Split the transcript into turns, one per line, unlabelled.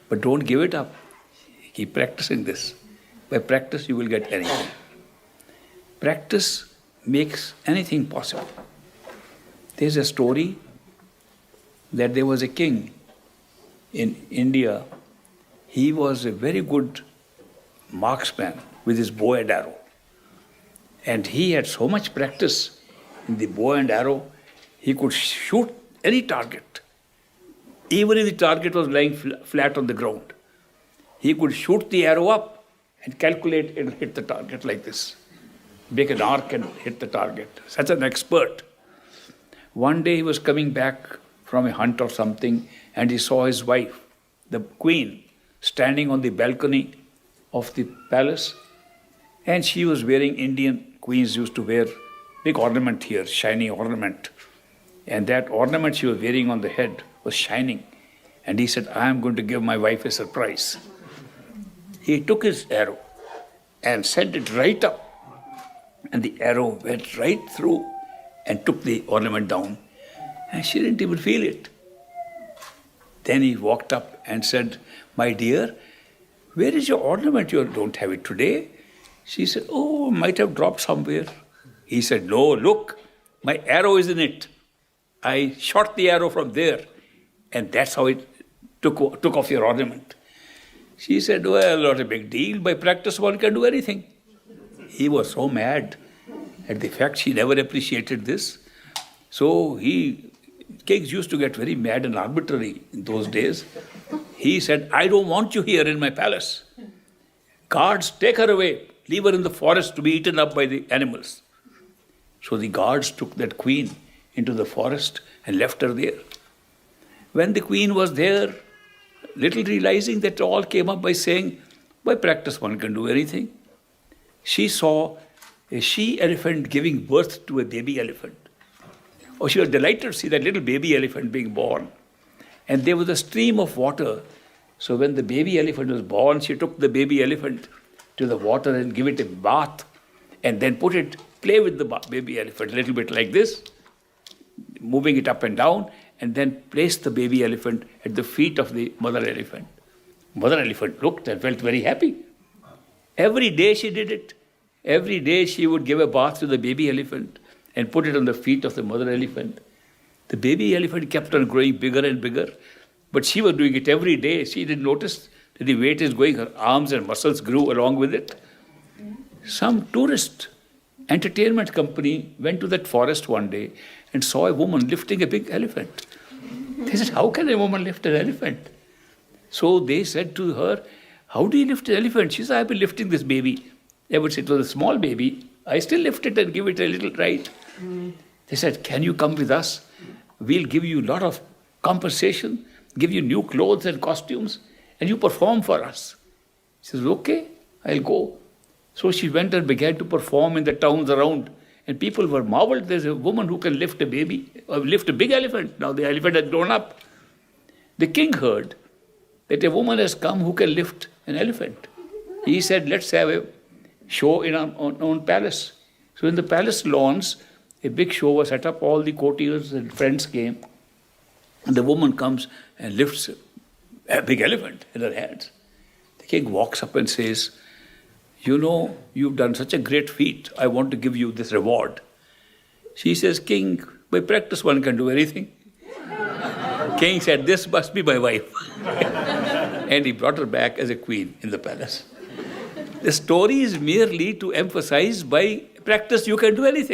But don't give it up. Keep practicing this. By practice, you will get anything. Practice makes anything possible. There's a story that there was a king in India. He was a very good marksman with his bow and arrow. And he had so much practice in the bow and arrow, he could shoot any target. Even if the target was lying flat on the ground, he could shoot the arrow up and calculate and hit the target like this. Make an arc and hit the target. Such an expert. One day he was coming back from a hunt or something, and he saw his wife, the queen, standing on the balcony of the palace, and she was wearing, Indian queens used to wear big ornament here, shiny ornament. And that ornament she was wearing on the head was shining. And he said, I am going to give my wife a surprise. He took his arrow and sent it right up. And the arrow went right through and took the ornament down. And she didn't even feel it. Then he walked up and said, my dear, where is your ornament? You don't have it today. She said, oh, might have dropped somewhere. He said, no, look, my arrow is in it. I shot the arrow from there. And that's how it took off your ornament. She said, well, not a big deal. By practice, one can do anything. He was so mad at the fact she never appreciated this. So kings used to get very mad and arbitrary in those days. He said, I don't want you here in my palace. Guards, take her away. Leave her in the forest to be eaten up by the animals. So the guards took that queen into the forest and left her there. When the queen was there, little realizing that all came up by saying, by practice one can do anything. She saw a she-elephant giving birth to a baby elephant. Oh, she was delighted to see that little baby elephant being born. And there was a stream of water. So when the baby elephant was born, she took the baby elephant to the water and give it a bath, and then play with the baby elephant a little bit like this, moving it up and down, and then place the baby elephant at the feet of the mother elephant. Mother elephant looked and felt very happy. Every day she did it. Every day she would give a bath to the baby elephant and put it on the feet of the mother elephant. The baby elephant kept on growing bigger and bigger, but she was doing it every day. She didn't notice that the weight is going, her arms and muscles grew along with it. Some tourist entertainment company went to that forest one day and saw a woman lifting a big elephant. They said, how can a woman lift an elephant? So they said to her, how do you lift an elephant? She said, I've been lifting this baby. Ever since it was a small baby, I still lift it and give it a little ride. They said, can you come with us? We'll give you a lot of compensation, give you new clothes and costumes, and you perform for us. She says, okay, I'll go. So she went and began to perform in the towns around. And people were marveled. There's a woman who can lift a baby, or lift a big elephant. Now the elephant had grown up. The king heard that a woman has come who can lift an elephant. He said, let's have a show in our own palace. So in the palace lawns, a big show was set up. All the courtiers and friends came. And the woman comes and lifts a big elephant in her hands. The king walks up and says, you know, you've done such a great feat. I want to give you this reward. She says, King, by practice one can do anything. King said, this must be my wife. And he brought her back as a queen in the palace. The story is merely to emphasize by practice you can do anything.